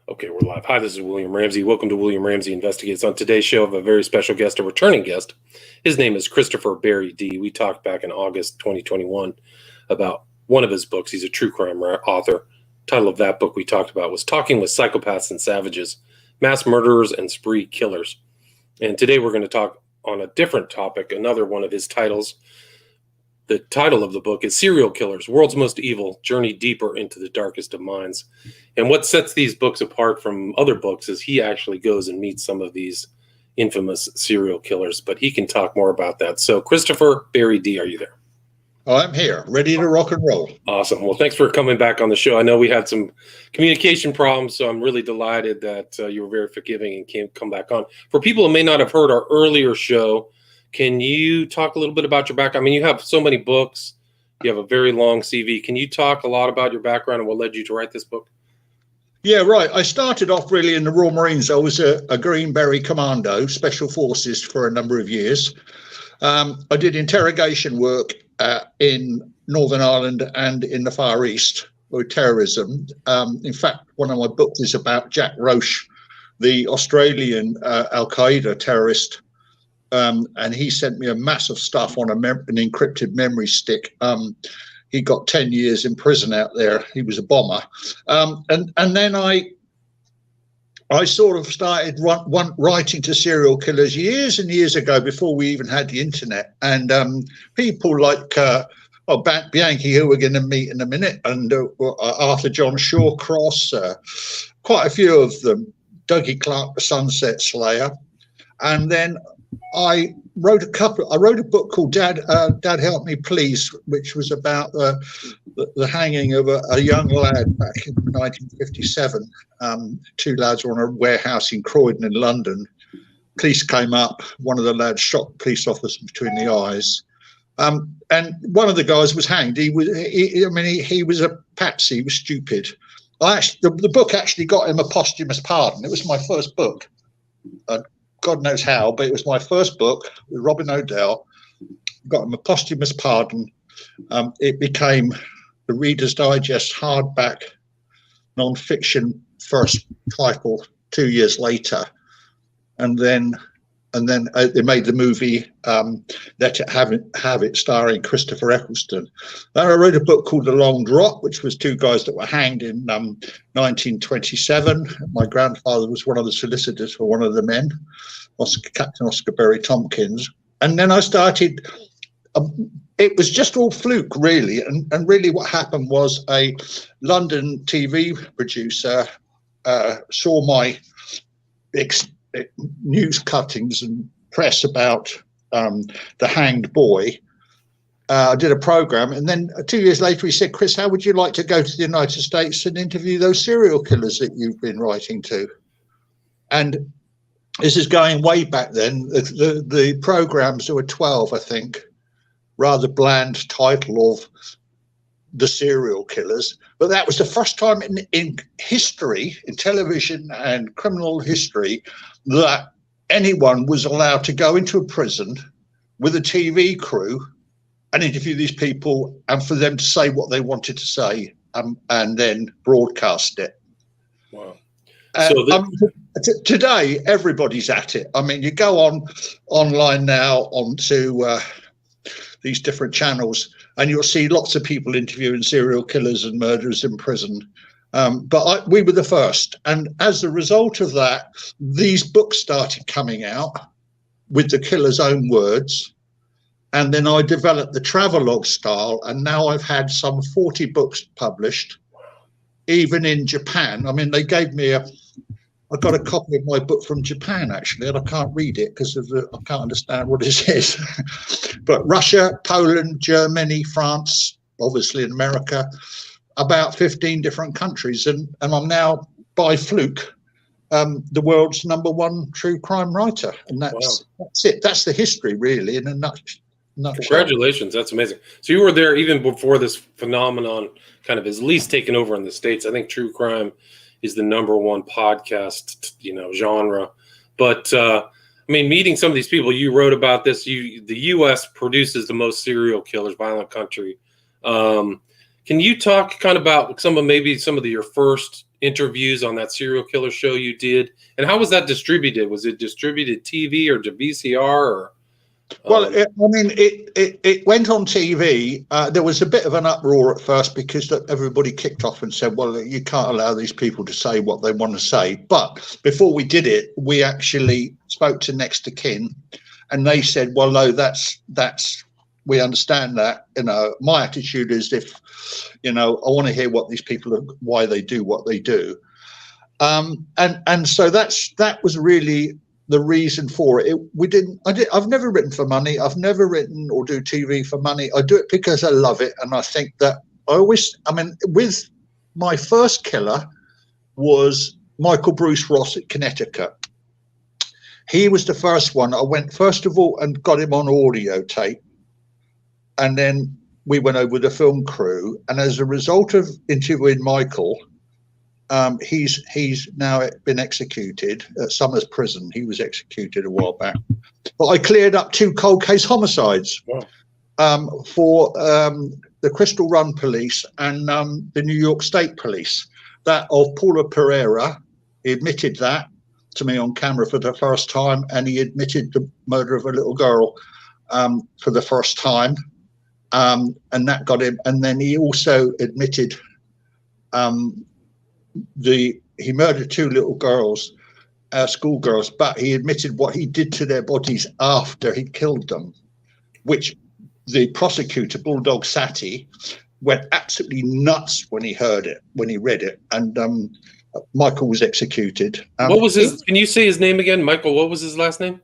Okay, we're live. Hi, this is William Ramsey. Welcome to William Ramsey Investigates. On today's show, I have a very special guest, a returning guest. His name is Christopher Berry-Dee. We talked back in August 2021 about one of his books. He's a true crime author. Title of that book we talked about was Talking with Psychopaths and Savages, Mass Murderers and Spree Killers. And today we're going to talk on a different topic, another one of his titles. The title of the book is Serial Killers, World's Most Evil, Journey Deeper into the Darkest of Minds. And what sets these books apart from other books is he actually goes and meets some of these infamous serial killers, but he can talk more about that. So Christopher Berry-Dee, are you there? I'm here, ready to rock and roll. Awesome. Well, thanks for coming back on the show. I know we had some communication problems, so I'm really delighted that you were very forgiving and come back on. For people who may not have heard our earlier show, can you talk a little bit about your background? I mean, you have so many books. You have a very long CV. Can you talk a lot about your background and what led you to write this book? Yeah, right. I started off really in the Royal Marines. I was a Green Beret Commando, Special Forces for a number of years. I did interrogation work in Northern Ireland and in the Far East with terrorism. In fact, one of my books is about Jack Roche, the Australian Al-Qaeda terrorist. And he sent me a mass of stuff on an encrypted memory stick. He got 10 years in prison out there. He was a bomber. And then I sort of started writing to serial killers years and years ago before we even had the internet. And people like Bianchi, who we're going to meet in a minute, and Arthur John Shawcross, quite a few of them, Dougie Clark, the Sunset Slayer. And then I wrote a book called Dad Help Me Please, which was about the hanging of a young lad back in 1957. Two lads were on a warehouse in Croydon in London. Police came up. One of the lads shot the police officer between the eyes. And one of the guys was hanged. He was a patsy. He was stupid. The book actually got him a posthumous pardon. It was my first book. God knows how, but it was my first book with Robin Odell. Got him a posthumous pardon. It became the Reader's Digest hardback non-fiction first title 2 years later, and then they made the movie Let It Have It, starring Christopher Eccleston. Then I wrote a book called The Long Drop, which was two guys that were hanged in 1927. My grandfather was one of the solicitors for one of the men, Captain Oscar Berry Tompkins. And then I started. It was just all fluke, really, and really what happened was a London TV producer saw my news cuttings and press about the hanged boy. I did a program, and then 2 years later he said, "Chris, how would you like to go to the United States and interview those serial killers that you've been writing to?" And this is going way back then. The programs, there were 12, I think, rather bland title of The Serial Killers, but that was the first time in history, in television and criminal history, that anyone was allowed to go into a prison with a TV crew and interview these people, and for them to say what they wanted to say, and then broadcast it. Wow. Today, everybody's at it. I mean, you go online now onto these different channels, and you'll see lots of people interviewing serial killers and murderers in prison. But we were the first. And as a result of that, these books started coming out with the killer's own words. And then I developed the travelogue style. And now I've had some 40 books published, even in Japan. I mean, they gave me I got a copy of my book from Japan, actually, and I can't read it because I can't understand what it says. But Russia, Poland, Germany, France, obviously in America, about 15 different countries. And I'm now, by fluke, the world's #1 true crime writer. And that's it. That's the history, really, in a nutshell. Congratulations. That's amazing. So you were there even before this phenomenon kind of is at least taken over in the States. I think true crime is the #1 podcast, genre. But I mean, meeting some of these people, you wrote about this. The U.S. produces the most serial killers, violent country. Can you talk kind of about some of your first interviews on that serial killer show you did. And how was that distributed? Was it distributed TV or to VCR? Or, well, it went on TV. There was a bit of an uproar at first because everybody kicked off and said, well, you can't allow these people to say what they want to say. But before we did it, we actually spoke to next of kin, and they said, well, no, that's we understand that. My attitude is, if I want to hear what these people are, why they do what they do, and so that was really the reason for it. I've never written for money. I've never written or do TV for money. I do it because I love it, and I think that with my first killer was Michael Bruce Ross at Connecticut. He was the first one. I went first of all and got him on audio tape, and then we went over with the film crew. And as a result of interviewing Michael, he's now been executed at Summers Prison. He was executed a while back. But I cleared up 2 cold case homicides for the Crystal Run Police and the New York State Police. That of Paula Pereira, he admitted that to me on camera for the first time, and he admitted the murder of a little girl for the first time, and that got him. And then he also admitted he murdered 2 little girls, schoolgirls, but he admitted what he did to their bodies after he killed them, which the prosecutor, Bulldog Sati, went absolutely nuts when he heard it, when he read it. And Michael was executed. What was his? Can you say his name again, Michael? What was his last name?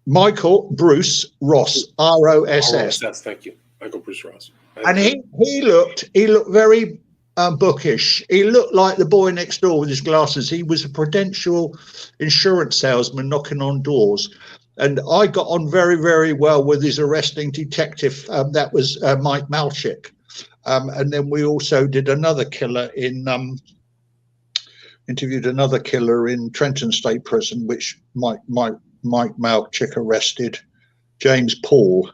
Michael Bruce Ross, R-O-S-S. Thank you, Michael Bruce Ross. And he looked very bookish. He looked like the boy next door with his glasses. He was a Prudential insurance salesman knocking on doors. And I got on very, very well with his arresting detective. That was Mike Malchik. And then we also did another killer interviewed another killer in Trenton State Prison, which Mike Malchik arrested, James Paul.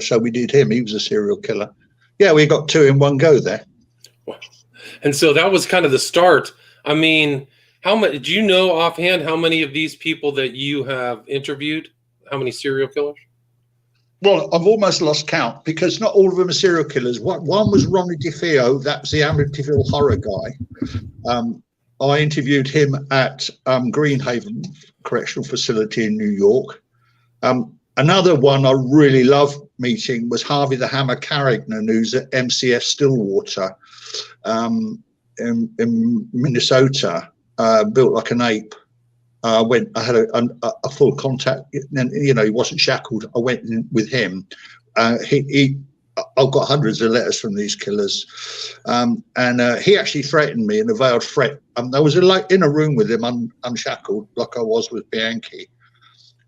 So we did him. He was a serial killer. Yeah, we got 2 in one go there. Wow. And so that was kind of the start. I mean, how much do you know offhand how many of these people that you have interviewed? How many serial killers? Well, I've almost lost count because not all of them are serial killers. One was Ronnie DeFeo. That was the Amityville horror guy. I interviewed him at Greenhaven Correctional Facility in New York. Another one I really loved meeting was Harvey the Hammer Carignan, who's at MCF Stillwater in Minnesota, built like an ape. I had a full contact, and he wasn't shackled. I went in with him. I've got hundreds of letters from these killers, and he actually threatened me in a veiled threat. I was in a room with him, unshackled, like I was with Bianchi.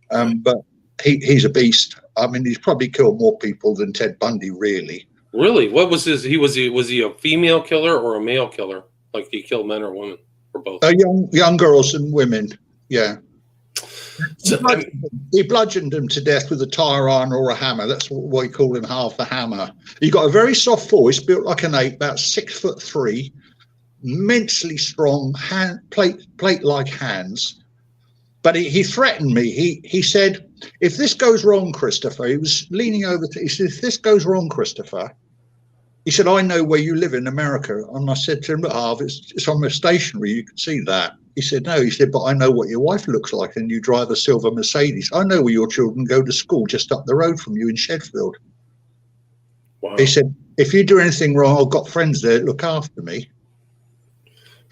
But he's a beast. I mean, he's probably killed more people than Ted Bundy, really. Really? What was his? Was he a female killer or a male killer? Like he killed men or women or both? Young girls and women. Yeah. So, he bludgeoned them to death with a tire iron or a hammer. That's what we call him, half the hammer. He got a very soft voice, built like an ape, about 6'3", immensely strong, plate-like hands. But he threatened me. He said, if this goes wrong, Christopher, he was leaning over he said, if this goes wrong, Christopher, he said, I know where you live in America. And I said to him, look, Harv, it's on the stationery, you can see that. He said, no. He said, but I know what your wife looks like, and you drive a silver Mercedes. I know where your children go to school just up the road from you in Sheffield. Wow. He said, if you do anything wrong, I've got friends there that look after me.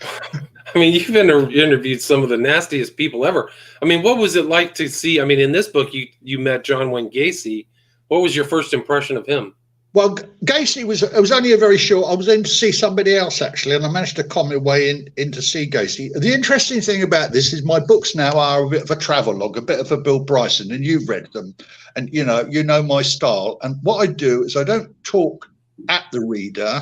I mean, you've interviewed some of the nastiest people ever. I mean, what was it like to see? I mean, in this book, you met John Wayne Gacy. What was your first impression of him? Well, Gacy it was only a very short. I was in to see somebody else, actually, and I managed to con my way in to see Gacy. The interesting thing about this is my books now are a bit of a travelogue, a bit of a Bill Bryson, and you've read them, and you know my style. And what I do is I don't talk at the reader.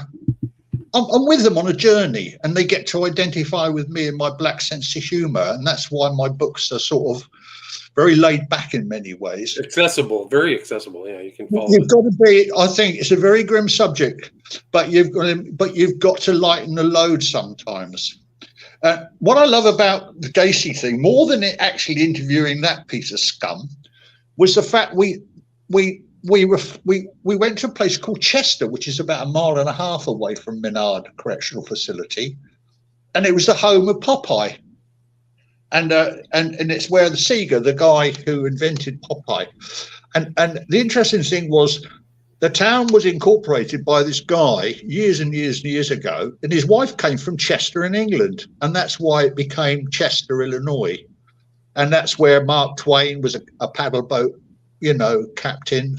I'm with them on a journey, and they get to identify with me and my black sense of humor, and that's why my books are sort of very laid back in many ways. Accessible, very accessible. Yeah, you can follow. You've got to be. I think it's a very grim subject, but you've got to lighten the load sometimes. What I love about the Gacy thing, more than it actually interviewing that piece of scum, was the fact we went to a place called Chester, which is about 1.5 miles away from Menard Correctional Facility, and it was the home of Popeye, and it's where the Seeger, the guy who invented Popeye, and the interesting thing was, the town was incorporated by this guy years and years and years ago, and his wife came from Chester in England, and that's why it became Chester, Illinois, and that's where Mark Twain was a paddle boat, captain,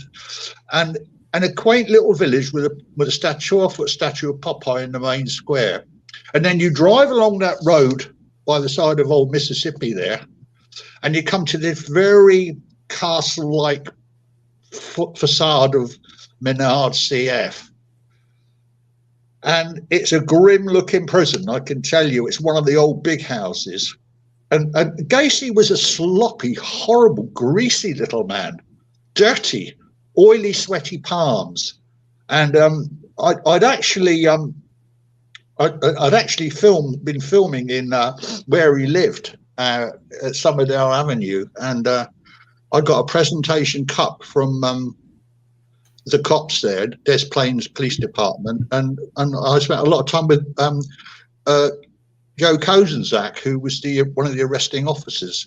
and a quaint little village with a statue of Popeye in the main square. And then you drive along that road by the side of old Mississippi there, and you come to this very castle-like facade of Menard CF. And it's a grim-looking prison, I can tell you. It's one of the old big houses. And Gacy was a sloppy, horrible, greasy little man. Dirty, oily, sweaty palms, and I'd actually been filming in where he lived at Somerdale Avenue, and I got a presentation cup from the cops there, Des Plaines Police Department, and I spent a lot of time with Joe Kozenzak, who was one of the arresting officers.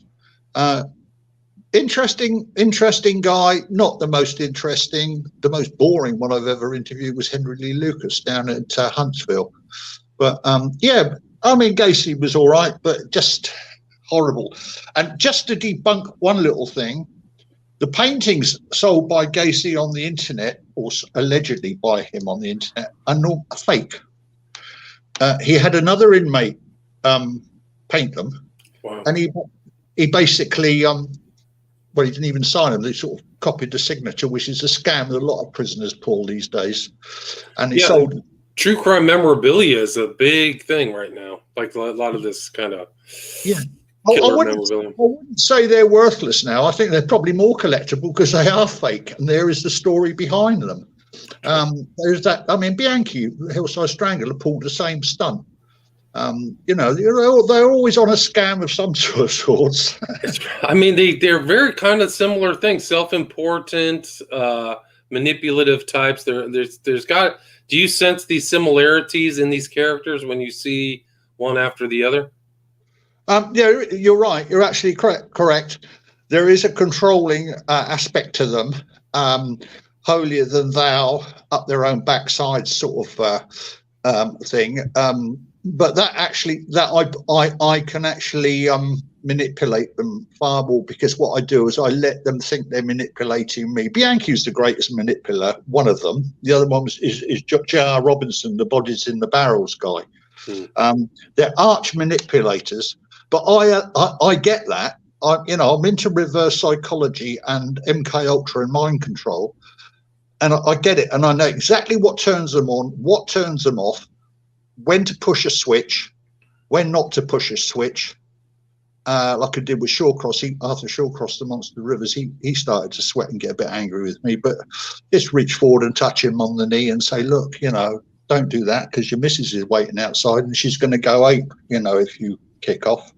Interesting guy, not the most interesting. The most boring one I've ever interviewed was Henry Lee Lucas down at Huntsville. But Gacy was all right, but just horrible. And just to debunk one little thing, the paintings sold by Gacy on the internet, or allegedly by him on the internet, are not fake. He had another inmate paint them. Wow. And he basically he didn't even sign them. They sort of copied the signature, which is a scam that a lot of prisoners pull these days. And he sold. True crime memorabilia is a big thing right now. Like a lot of this kind of I wouldn't say they're worthless now. I think they're probably more collectible because they are fake, and there is the story behind them. There's that. I mean, Bianchi, Hillside Strangler, pulled the same stunt. They're always on a scam of some sorts. I mean, they're very kind of similar things. Self-important, manipulative types. There's got. Do you sense these similarities in these characters when you see one after the other? Yeah, you're right. You're actually correct. There is a controlling aspect to them. Holier than thou, up their own backside sort of thing. But that I can actually manipulate them far more, because what I do is I let them think they're manipulating me. Bianchi's the greatest manipulator, one of them. The other one is J.R. Robinson, the bodies in the barrels guy. They're arch manipulators, but I get that. I'm into reverse psychology and MK Ultra and mind control, and I get it, and I know exactly what turns them on, what turns them off, when to push a switch, when not to push a switch. Like I did with Shawcross, Arthur Shawcross, the Monster Rivers, he started to sweat and get a bit angry with me, but just reach forward and touch him on the knee and say, look, don't do that, because your missus is waiting outside and she's going to go ape, if you kick off.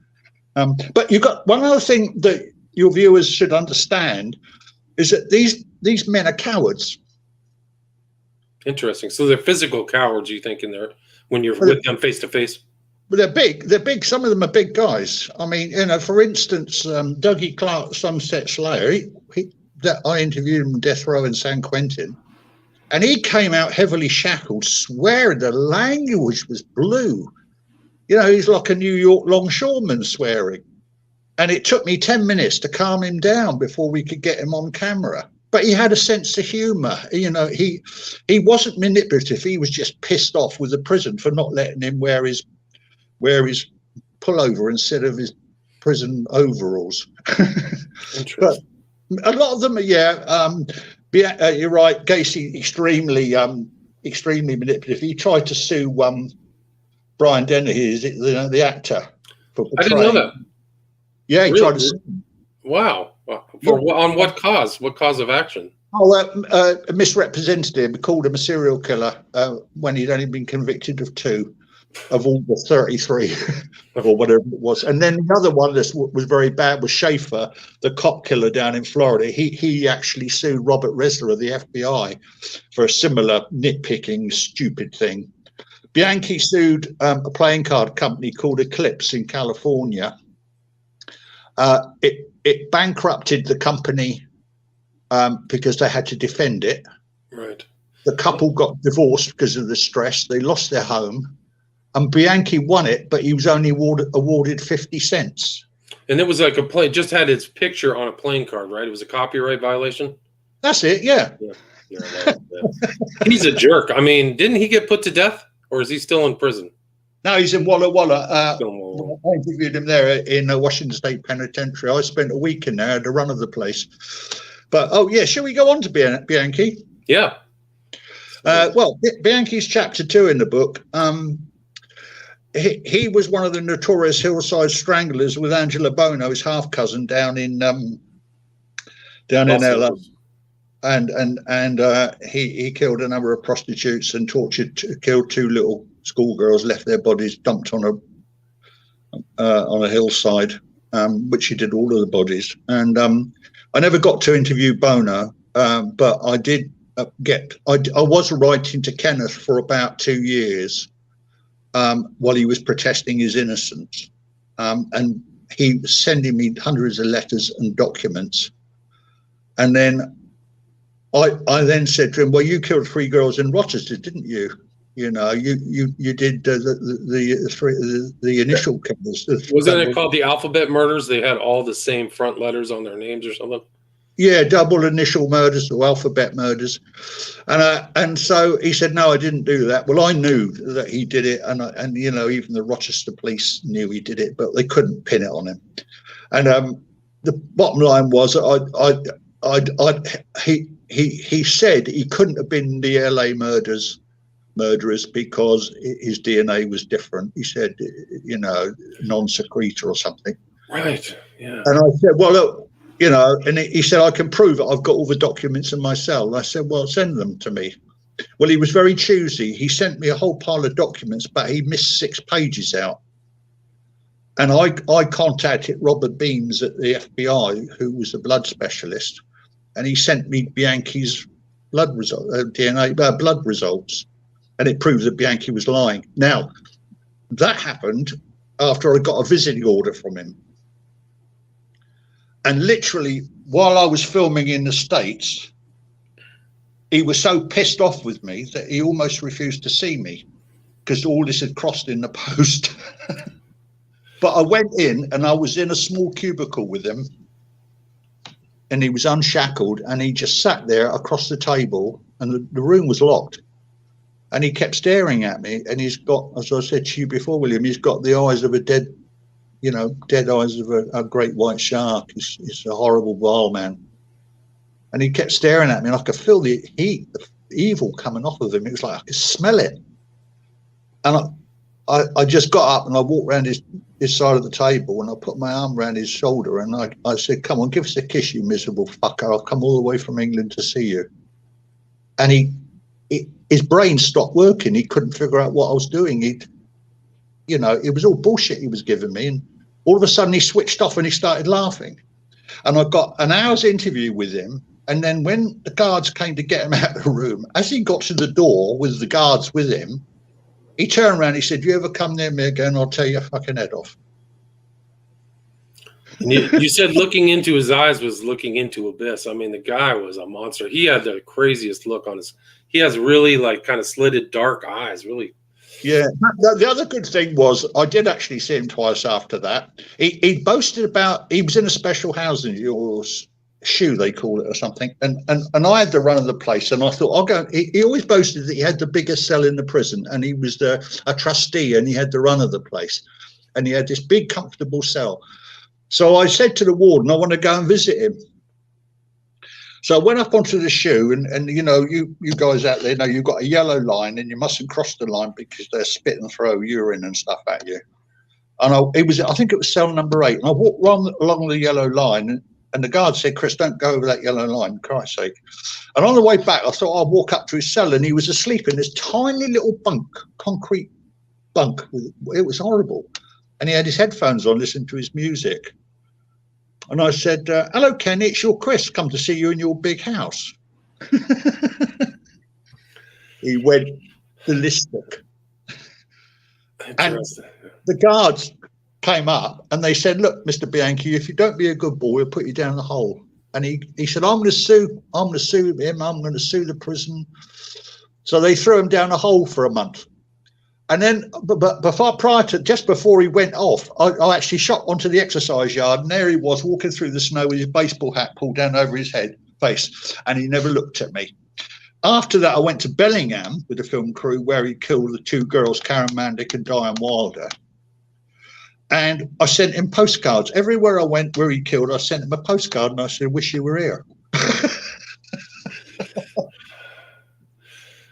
But you've got one other thing that your viewers should understand, is that these men are cowards. Interesting. So they're physical cowards, you think, when you're with them face to face? But they're big. Some of them are big guys. I mean, for instance, Dougie Clark, Sunset Slayer, that I interviewed him on death row in San Quentin, and he came out heavily shackled, swearing. The language was blue. He's like a New York longshoreman swearing. And it took me 10 minutes to calm him down before we could get him on camera. But he had a sense of humor. He wasn't manipulative. He was just pissed off with the prison for not letting him wear his pullover instead of his prison overalls. But a lot of them are, you're right. Gacy, extremely manipulative. He tried to sue Brian Dennehy, the actor, for portraying. I didn't know that. Yeah, he tried to sue him. Wow. On what cause? What cause of action? Misrepresented him, called him a serial killer when he'd only been convicted of 2. of all the 33 or whatever it was. And then the other one that was very bad was Schaefer, the cop killer down in Florida. He actually sued Robert Resler of the FBI for a similar nitpicking, stupid thing. Bianchi sued a playing card company called Eclipse in California. It bankrupted the company because they had to defend it. Right. The couple got divorced because of the stress. They lost their home. And Bianchi won it, but he was only awarded 50 cents. And it was like just had his picture on a playing card, right? It was a copyright violation. That's it, yeah. He's a jerk. I mean, didn't he get put to death, or is he still in prison? No, he's in Walla Walla. I interviewed him there in Washington State Penitentiary. I spent a week in there, the run of the place. But, oh, yeah, shall we go on to Bianchi? Yeah. Well, Bianchi's chapter 2 in the book. He was one of the notorious Hillside Stranglers with Angela Bono, his half cousin, down in LA, and he killed a number of prostitutes and killed 2 little schoolgirls, left their bodies dumped on a hillside, which he did all of the bodies. And I never got to interview Bono, but I did I was writing to Kenneth for about 2 years. While he was protesting his innocence, and he was sending me hundreds of letters and documents. And then I then said to him, "Well, you killed 3 girls in Rochester, didn't you? You know, you did the initial killers." Wasn't it called the alphabet murders? They had all the same front letters on their names or something. Yeah, double initial murders or alphabet murders. And so he said, "No, I didn't do that." Well, I knew that he did it, and you know, even the Rochester police knew he did it, but they couldn't pin it on him. And the bottom line was, he said he couldn't have been the LA murderers because his DNA was different. He said, you know, non-secretor or something. Right. Yeah. And I said, "Well, look, you know," and he said, "I can prove it. I've got all the documents in my cell." I said, "Well, send them to me." Well, he was very choosy. He sent me a whole pile of documents, but he missed 6 pages out. And I contacted Robert Beams at the FBI, who was a blood specialist, and he sent me Bianchi's blood results, and it proves that Bianchi was lying. Now, that happened after I got a visiting order from him. And literally, while I was filming in the States, he was so pissed off with me that he almost refused to see me because all this had crossed in the post. But I went in and I was in a small cubicle with him, and he was unshackled, and he just sat there across the table, and the room was locked. And he kept staring at me, and he's got, as I said to you before, William, he's got the eyes of a dead eyes of a great white shark. He's a horrible, vile man. And he kept staring at me, and I could feel the heat, the evil coming off of him. It was like I could smell it. And I just got up and I walked around his side of the table, and I put my arm around his shoulder, and I said, "Come on, give us a kiss, you miserable fucker. I've come all the way from England to see you." And his brain stopped working. He couldn't figure out what I was doing. You know, it was all bullshit he was giving me. And all of a sudden he switched off and he started laughing. And I got an hour's interview with him. And then when the guards came to get him out of the room, as he got to the door with the guards with him, he turned around, he said, "You ever come near me again, I'll tear your fucking head off." And you said looking into his eyes was looking into abyss. I mean, the guy was a monster. He had the craziest look on he has really like kind of slitted dark eyes, really. Yeah. The other good thing was I did actually see him twice after that. He boasted about, he was in a special housing, or shoe they call it or something, and I had the run of the place, and I thought I'll go. He always boasted that he had the biggest cell in the prison, and he was a trustee, and he had the run of the place, and he had this big comfortable cell. So I said to the warden, I want to go and visit him. So I went up onto the shoe, and you know, you guys out there know you've got a yellow line, and you mustn't cross the line because they'll spit and throw urine and stuff at you. And I think it was cell number 8, and I walked along the yellow line, and the guard said, "Chris, don't go over that yellow line, for Christ's sake." And on the way back, I thought I'd walk up to his cell, and he was asleep in this tiny little bunk, concrete bunk. It was horrible. And he had his headphones on, listening to his music. And I said, hello, Ken, it's your Chris, come to see you in your big house. He went ballistic. And the guards came up and they said, look, Mr. Bianchi, if you don't be a good boy, we'll put you down the hole. And he said, I'm going to sue him. I'm going to sue the prison. So they threw him down a hole for a month. And then, but just before he went off, I actually shot onto the exercise yard, and there he was walking through the snow with his baseball hat pulled down over his face, and he never looked at me. After that, I went to Bellingham with the film crew, where he killed the two girls, Karen Mandick and Diane Wilder. And I sent him postcards everywhere I went where he killed. I sent him a postcard, and I said, "Wish you were here."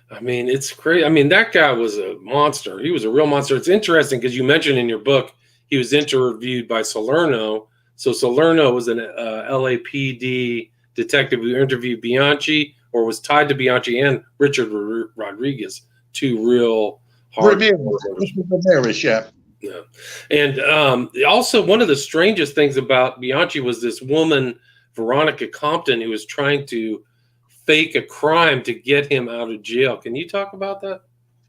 I mean, it's crazy. I mean, that guy was a monster. He was a real monster. It's interesting because you mentioned in your book he was interviewed by Salerno. So Salerno was an LAPD detective who interviewed Bianchi, or was tied to Bianchi and Richard Rodriguez, two real hard. Ramirez, yeah. Yeah. And also one of the strangest things about Bianchi was this woman, Veronica Compton, who was trying to fake a crime to get him out of jail. Can you talk about that?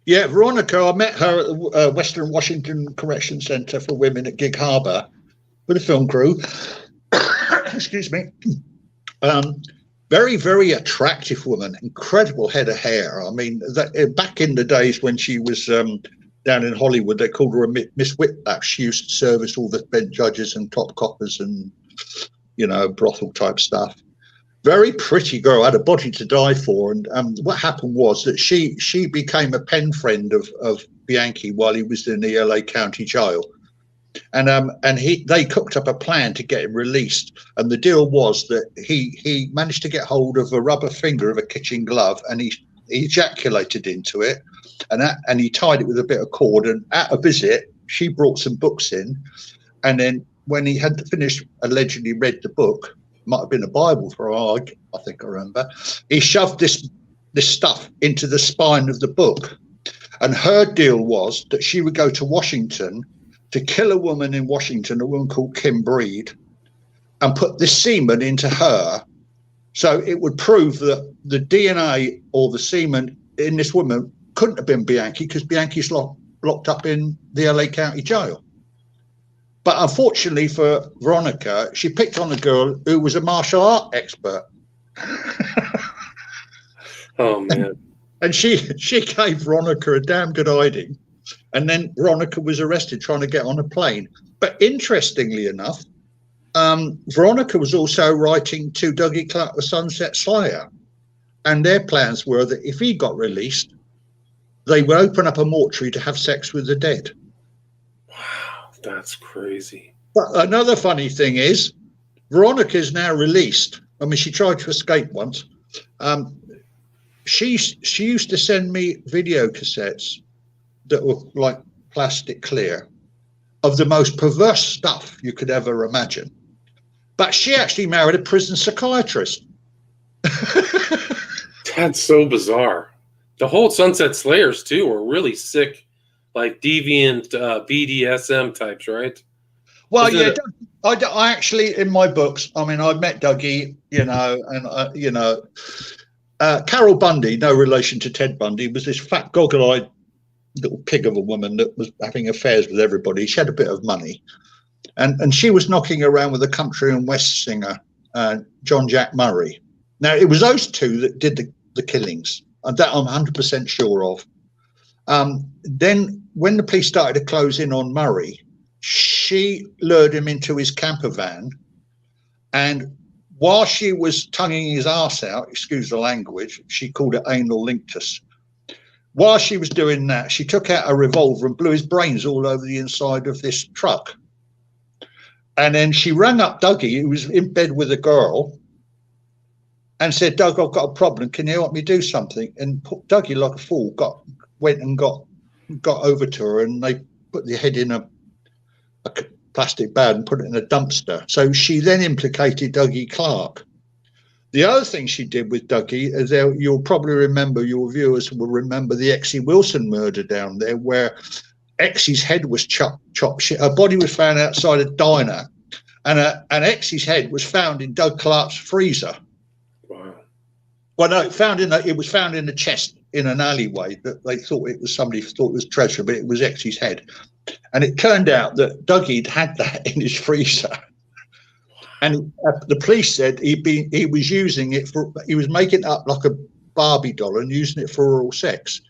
Yeah, Veronica, I met her at the Western Washington Correction Center for Women at Gig Harbor with a film crew. Excuse me. Very, very attractive woman, incredible head of hair. I mean, back in the days when she was down in Hollywood, they called her a Miss Whiplash. She used to service all the bench judges and top coppers and, brothel type stuff. Very pretty girl, had a body to die for. And what happened was that she became a pen friend of Bianchi while he was in the LA County Jail. And they cooked up a plan to get him released. And the deal was that he managed to get hold of a rubber finger of a kitchen glove, and he ejaculated into it, and he tied it with a bit of cord. And at a visit, she brought some books in, and then when he had finished, allegedly read the book, might have been a Bible for all I think I remember, he shoved this stuff into the spine of the book. And her deal was that she would go to Washington to kill a woman in Washington, a woman called Kim Breed, and put this semen into her. So it would prove that the DNA or the semen in this woman couldn't have been Bianchi, because Bianchi's locked up in the LA County Jail. But unfortunately for Veronica, she picked on a girl who was a martial art expert. Oh, man. And she gave Veronica a damn good hiding. And then Veronica was arrested trying to get on a plane. But interestingly enough, Veronica was also writing to Dougie Clark, the Sunset Slayer. And their plans were that if he got released, they would open up a mortuary to have sex with the dead. Wow, that's crazy. But another funny thing is, Veronica is now released. I mean, she tried to escape once. She used to send me video cassettes that were like plastic clear of the most perverse stuff you could ever imagine. But she actually married a prison psychiatrist. That's so bizarre. The whole Sunset Slayers, too, are really sick, like deviant BDSM types, right? Well, yeah, I actually, in my books, I mean, I met Dougie, and, Carol Bundy, no relation to Ted Bundy, was this fat, goggle-eyed little pig of a woman that was having affairs with everybody. She had a bit of money. And she was knocking around with a country and west singer, John Jack Murray. Now, it was those two that did the killings. And that I'm 100% sure of. Then when the police started to close in on Murray, she lured him into his camper van. And while she was tonguing his arse out, excuse the language, she called it anal linctus. While she was doing that, she took out a revolver and blew his brains all over the inside of this truck. And then she rang up Dougie, who was in bed with a girl, and said, Doug, I've got a problem. Can you help me do something? And Dougie, like a fool, went and got over to her, and they put the head in a plastic bag and put it in a dumpster. So she then implicated Dougie Clark. The other thing she did with Dougie is you'll probably remember, your viewers will remember the Exie Wilson murder down there, where X's head was chopped. Her body was found outside a diner, and X's head was found in Doug Clark's freezer. Wow. Well, no, it was found in the chest in an alleyway. That they thought it was somebody thought it was treasure, but it was X's head. And it turned out that Dougie had that in his freezer. And the police said he was using it he was making it up like a Barbie doll and using it for oral sex.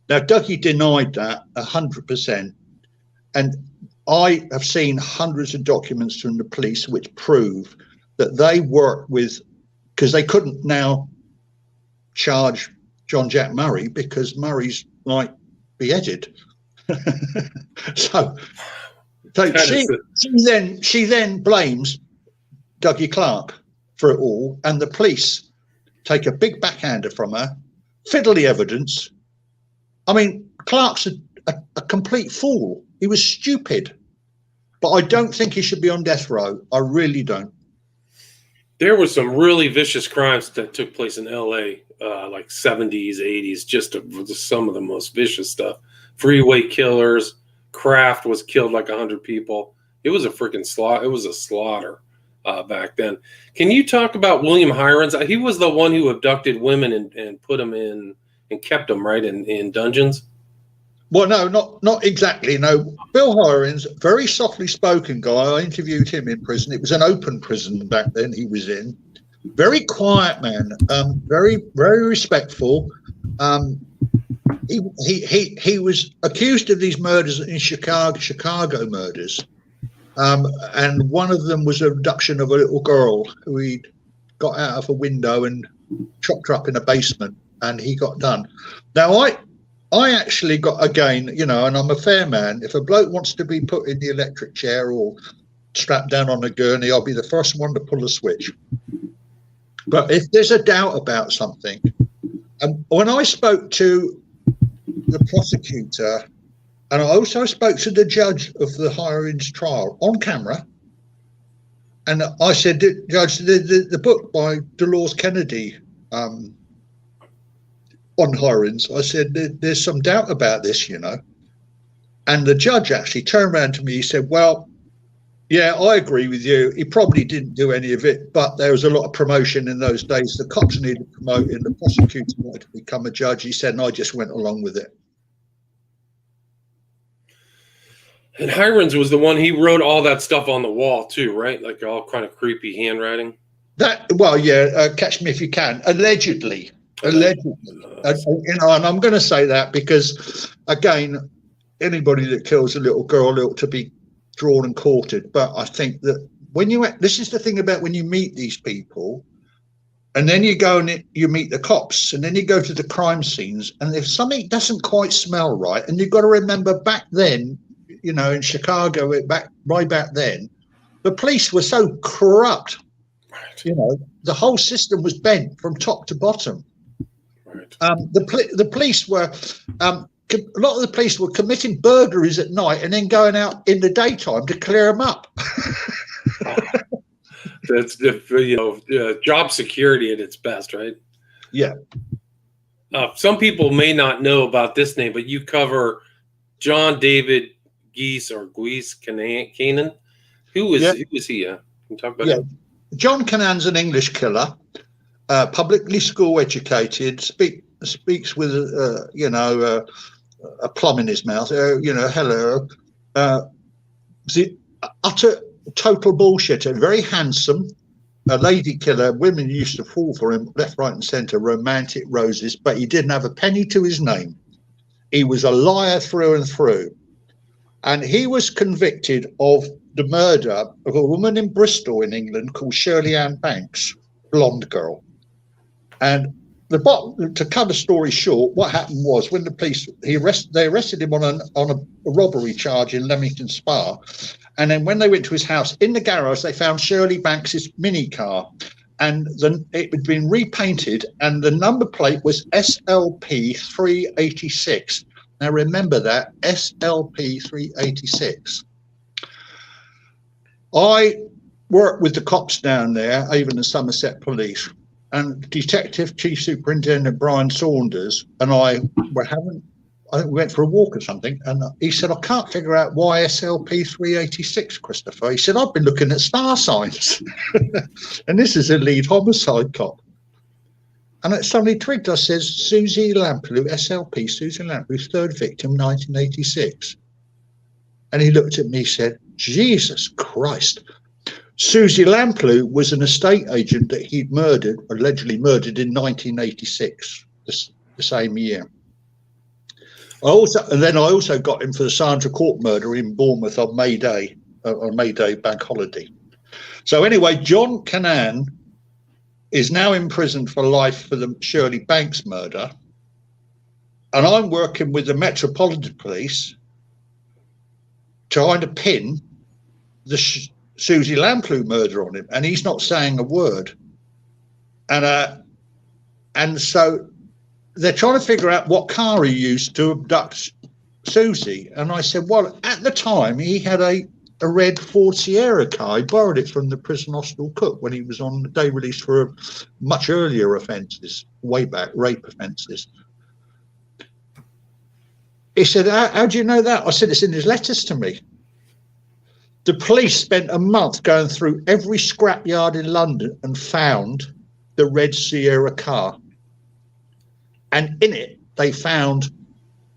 Now, Dougie denied that 100%. And I have seen hundreds of documents from the police which prove that they worked with, because they couldn't now charge John Jack Murray because Murray's like beheaded. so she then blames Dougie Clark for it all, and the police take a big backhander from her, fiddle the evidence. I mean, Clark's a complete fool. He was stupid, but I don't think he should be on death row. I really don't. There were some really vicious crimes that took place in L.A., like 70s, 80s, just some of the most vicious stuff. Freeway killers. Kraft was killed like 100 people. It was a freaking slaughter. It was a slaughter back then. Can you talk about William Heirens? He was the one who abducted women and put them in and kept them, right, in dungeons? Well, no, not exactly. No, Bill Heirens, very softly spoken guy. I interviewed him in prison. It was an open prison back then he was in. Very quiet man, very, very respectful. He was accused of these murders in Chicago murders. And one of them was abduction of a little girl who he'd got out of a window and chopped her up in a basement, and he got done. Now, I actually got, again, and I'm a fair man. If a bloke wants to be put in the electric chair or strapped down on a gurney, I'll be the first one to pull a switch. But if there's a doubt about something, and when I spoke to the prosecutor, and I also spoke to the judge of the Heirens trial on camera, and I said, Judge, the book by Dolores Kennedy on Heirens, I said, there's some doubt about this, And the judge actually turned around to me, he said, well, yeah, I agree with you. He probably didn't do any of it, but there was a lot of promotion in those days. The cops needed promoting, the prosecutor wanted to become a judge. He said, and I just went along with it. And Heirens was the one, he wrote all that stuff on the wall too, right? Like all kind of creepy handwriting. Catch me if you can. Allegedly. And I'm going to say that because, again, anybody that kills a little girl ought to be drawn and quartered. But I think that this is the thing about when you meet these people, and then you go and you meet the cops, and then you go to the crime scenes, and if something doesn't quite smell right, and you've got to remember back then, in Chicago, right back then, the police were so corrupt. Right. The whole system was bent from top to bottom. Right. The police were, a lot of the police were committing burglaries at night and then going out in the daytime to clear them up. That's job security at its best, right? Yeah. Some people may not know about this name, but you cover John David Cannan. Who was he? Can you talk about him? John Cannan's an English killer, publicly school educated, speaks with a plum in his mouth. Hello. The utter total bullshitter. Very handsome, a lady killer. Women used to fall for him left, right, and centre. Romantic roses, but he didn't have a penny to his name. He was a liar through and through. And he was convicted of the murder of a woman in Bristol in England called Shirley Ann Banks, blonde girl. And to cut the story short, what happened was when the police, they arrested him on a robbery charge in Leamington Spa. And then when they went to his house, in the garage, they found Shirley Banks's mini car. And it had been repainted, and the number plate was SLP 386. Now remember that, SLP 386. I worked with the cops down there, even the Somerset Police, and Detective Chief Superintendent Brian Saunders and I were having I think we went for a walk or something, and he said, I can't figure out why SLP 386, Christopher. He said, I've been looking at star signs. And this is a lead homicide cop. And it suddenly twigged. I says, Susie Lamplugh, SLP, Susie Lamplugh, third victim, 1986. And he looked at me and said, Jesus Christ. Susie Lamplugh was an estate agent that he'd allegedly murdered in 1986, the same year. I also got him for the Sandra Court murder in Bournemouth on May Day bank holiday. So anyway, John Cannan is now in prison for life for the Shirley Banks murder. And I'm working with the Metropolitan Police trying to pin the Susie Lamplugh murder on him. And he's not saying a word. And so they're trying to figure out what car he used to abduct Susie. And I said, well, at the time, he had a red Ford Sierra car. He borrowed it from the prison hostel cook when he was on the day release for much earlier offences, way back, rape offences. He said, how do you know that? I said, it's in his letters to me. The police spent a month going through every scrapyard in London and found the red Sierra car. And in it, they found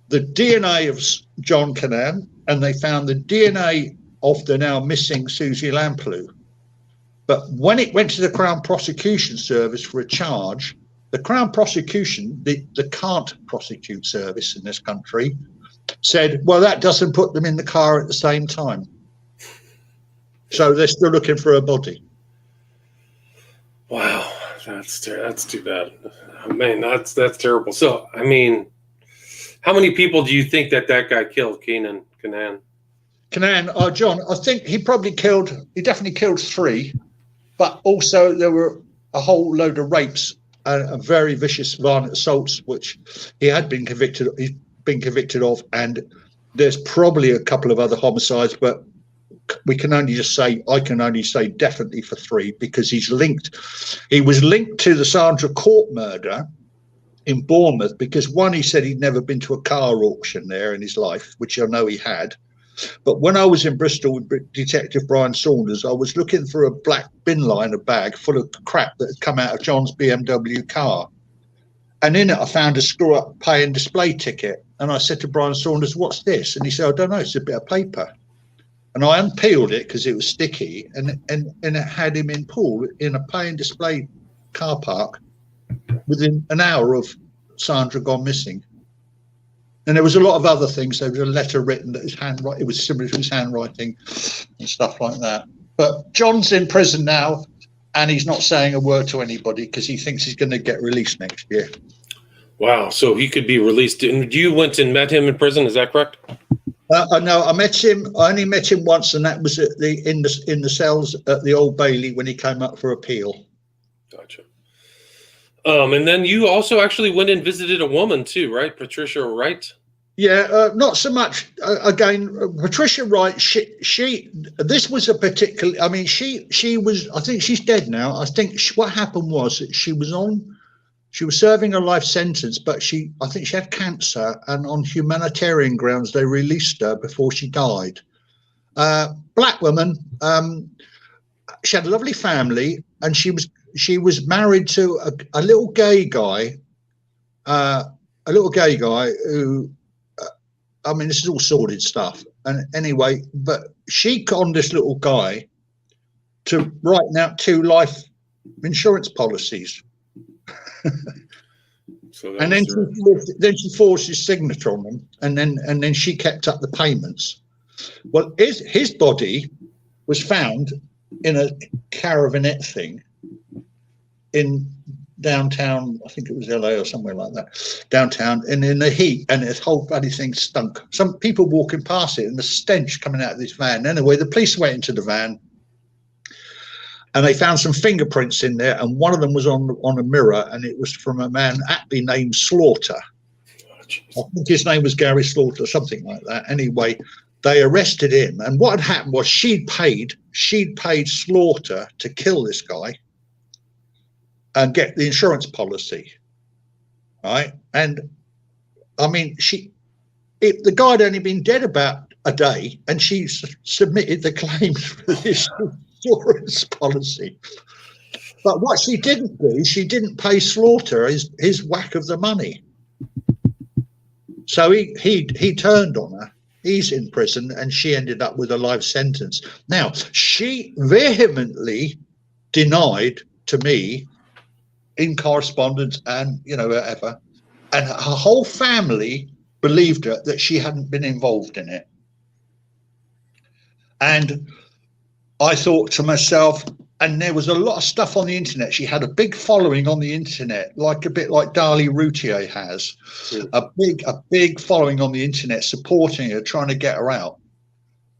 the DNA of John Cannan, and they found the DNA of the now missing Susie Lamplugh. But when it went to the Crown Prosecution Service for a charge, the Crown Prosecution, the can't prosecute service in this country, said, well, that doesn't put them in the car at the same time. So they're still looking for a body. Wow, that's too bad. Oh, man, that's terrible. So, I mean, how many people do you think that guy killed, Cannan? John, I think he definitely killed 3, but also there were a whole load of rapes and very vicious violent assaults, which he's been convicted of, and there's probably a couple of other homicides, but I can only say definitely for 3, because he was linked to the Sandra Court murder in Bournemouth, because one, he said he'd never been to a car auction there in his life, which I know he had. But when I was in Bristol with Detective Brian Saunders, I was looking for a black bin liner bag full of crap that had come out of John's BMW car. And in it, I found a screw-up pay and display ticket. And I said to Brian Saunders, what's this? And he said, I don't know, it's a bit of paper. And I unpeeled it because it was sticky, and it had him in Poole in a pay and display car park within an hour of Sandra gone missing. And there was a lot of other things. There was a letter written that it was similar to his handwriting and stuff like that. But John's in prison now, and he's not saying a word to anybody because he thinks he's going to get released next year. Wow, so he could be released. And you went and met him in prison, is that correct? No, I met him. I only met him once, and that was in the cells at the Old Bailey when he came up for appeal. Gotcha. And then you also actually went and visited a woman too, right? Patricia Wright. Yeah, not so much. Again, Patricia Wright. This was a particular. I mean, she was. I think she's dead now. I think what happened was that she was serving a life sentence, but I think she had cancer, and on humanitarian grounds, they released her before she died. Black woman. She had a lovely family, and she was married to a little gay guy. Who, I mean, this is all sordid stuff. And anyway, but she conned this little guy to writing out 2 life insurance policies. So and then she forced his signature on them, and then she kept up the payments. Well, his body was found in a caravanette thing in downtown, I think it was LA or somewhere like that, downtown, and in the heat, and this whole bloody thing stunk. Some people walking past it, and the stench coming out of this van. Anyway, the police went into the van, and they found some fingerprints in there, and one of them was on a mirror, and it was from a man aptly named Slaughter. I think his name was Gary Slaughter, something like that. Anyway, they arrested him, and what had happened was she'd paid Slaughter to kill this guy and get the insurance policy, right? And I mean, the guy had only been dead about a day, and she submitted the claims for this insurance policy. But what she didn't do, she didn't pay Slaughter his whack of the money. So he turned on her. He's in prison, and she ended up with a life sentence. Now, she vehemently denied to me in correspondence and, whatever, and her whole family believed her that she hadn't been involved in it. And I thought to myself, and there was a lot of stuff on the internet. She had a big following on the internet, like a bit like Dali Routier has, a big following on the internet supporting her, trying to get her out.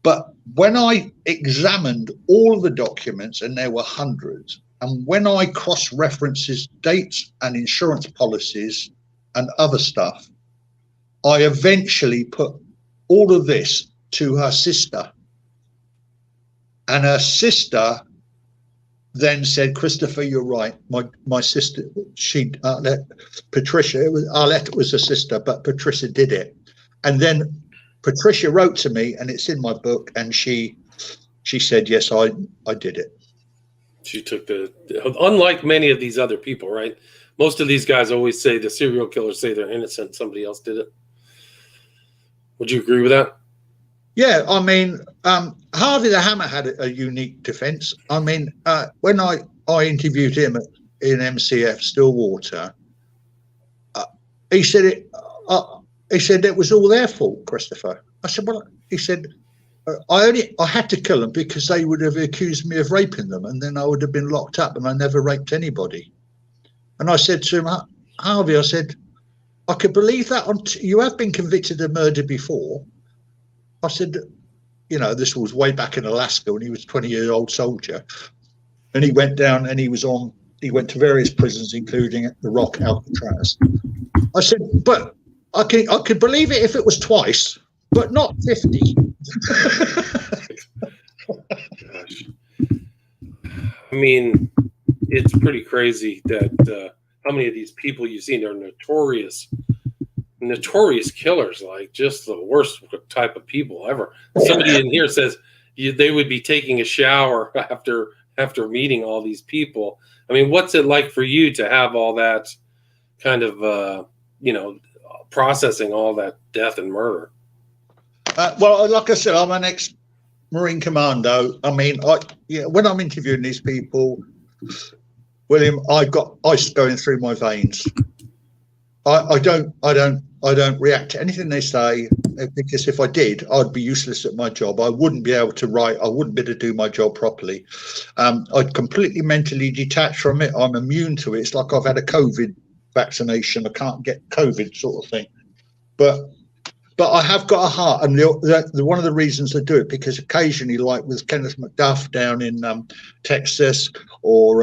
But when I examined all the documents, and there were hundreds, and when I cross-references dates and insurance policies and other stuff, I eventually put all of this to her sister. And her sister then said, Christopher, you're right. My sister, Patricia, Arlette was a sister, but Patricia did it. And then Patricia wrote to me, and it's in my book, and she said, yes, I did it. She took unlike many of these other people, right? Most of these guys always say the serial killers say they're innocent. Somebody else did it. Would you agree with that? Yeah, I mean, Harvey the Hammer had a unique defense. I mean, when I interviewed him in MCF Stillwater, he said it was all their fault, Christopher. I said, well, he said, I had to kill them because they would have accused me of raping them, and then I would have been locked up, and I never raped anybody. And I said to him, Harvey, I said, I could believe that. You have been convicted of murder before. I said, this was way back in Alaska when he was a 20-year-old soldier. And he went down and he went to various prisons, including the Rock, Alcatraz. I said, but I could believe it if it was twice, but not 50. Gosh. I mean, it's pretty crazy that how many of these people you've seen are notorious killers, like just the worst type of people ever. Somebody in here says they would be taking a shower after meeting all these people. I mean, what's it like for you to have all that kind of processing all that death and murder? Well, like I said, I'm an ex-Marine commando. I mean, when I'm interviewing these people, William, I've got ice going through my veins. I don't react to anything they say, because if I did, I'd be useless at my job. I wouldn't be able to write. I wouldn't be able to do my job properly. I'd completely mentally detach from it. I'm immune to it. It's like I've had a COVID vaccination. I can't get COVID, sort of thing. But I have got a heart, and one of the reasons I do it, because occasionally, like with Kenneth McDuff down in Texas, or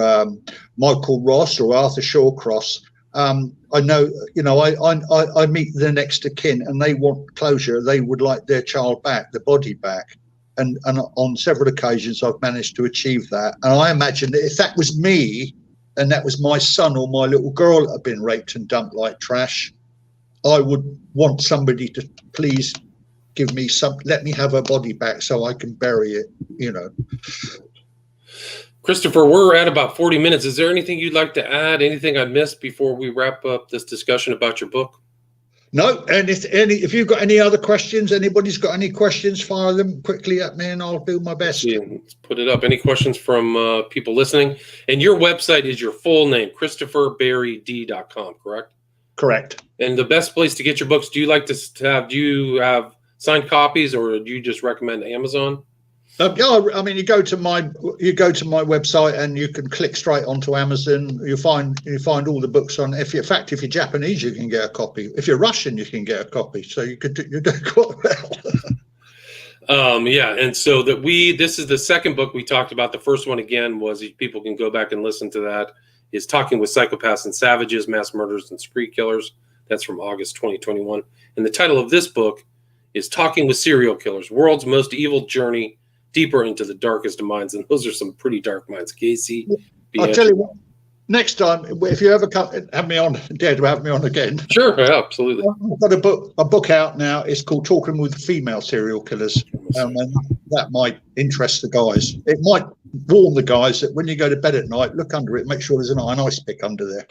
Michael Ross or Arthur Shawcross, I know, I meet the next of kin, and they want closure. They would like their child back, the body back. And on several occasions, I've managed to achieve that. And I imagine that if that was me, and that was my son or my little girl that had been raped and dumped like trash, I would want somebody to please give me let me have her body back so I can bury it, Christopher, we're at about 40 minutes. Is there anything you'd like to add? Anything I missed before we wrap up this discussion about your book? No, and if you've got any other questions, anybody's got any questions, fire them quickly at me and I'll do my best. Let's put it up. Any questions from people listening? And your website is your full name, ChristopherBerry-Dee.com, correct? Correct. And the best place to get your books, do you have signed copies, or do you just recommend Amazon? Yeah, I mean, you go to my website and you can click straight onto Amazon. You find all the books on. In fact, if you're Japanese, you can get a copy. If you're Russian, you can get a copy. So you do quite well. Yeah, and so this is the second book we talked about. The first one, again, was, people can go back and listen to that, is Talking with Psychopaths and Savages, Mass Murders and Spree Killers. That's from August 2021. And the title of this book is Talking with Serial Killers, World's Most Evil Journey Deeper into the Darkest of Minds. And those are some pretty dark minds. Gacy, I'll tell you what, next time, if you ever come, have me on, dare to have me on again. Sure, yeah, absolutely. I've got a book out now. It's called Talking with Female Serial Killers. And that might interest the guys. It might warn the guys that when you go to bed at night, look under it, make sure there's an ice pick under there.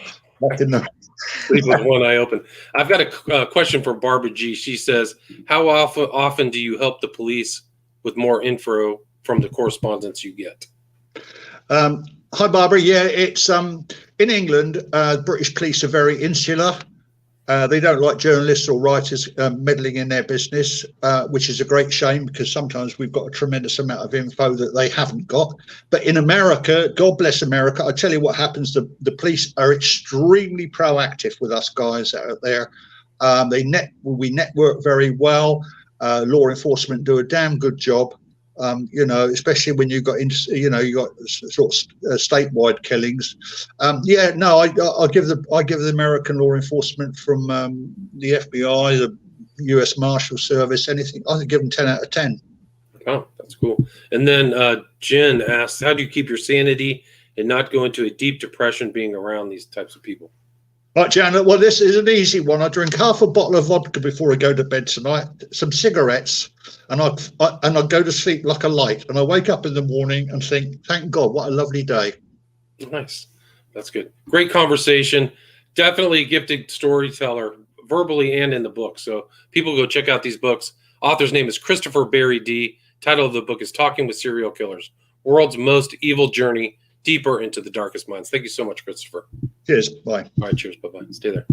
Sleep with one eye open. I've got a question for Barbara G. She says, how often do you help the police with more info from the correspondence you get? Hi, Barbara. Yeah, it's in England, British police are very insular. They don't like journalists or writers meddling in their business, which is a great shame because sometimes we've got a tremendous amount of info that they haven't got. But in America, God bless America, I tell you what happens, the police are extremely proactive with us guys out there. We network very well. Law enforcement do a damn good job. Especially when you got sort of statewide killings. I give the American law enforcement from the FBI, the U.S. Marshal Service, anything. I give them 10 out of 10. Oh, that's cool. And then Jen asks, how do you keep your sanity and not go into a deep depression being around these types of people? Right, Janet. Well, this is an easy one. I drink half a bottle of vodka before I go to bed tonight, some cigarettes, and I go to sleep like a light. And I wake up in the morning and think, thank God, what a lovely day. Nice. That's good. Great conversation. Definitely a gifted storyteller, verbally and in the book. So people go check out these books. Author's name is Christopher Berry-Dee. Title of the book is Talking with Serial Killers, World's Most Evil Journey, Deeper into the Darkest Minds. Thank you so much, Christopher. Cheers. Bye. All right. Cheers. Bye-bye. Stay there.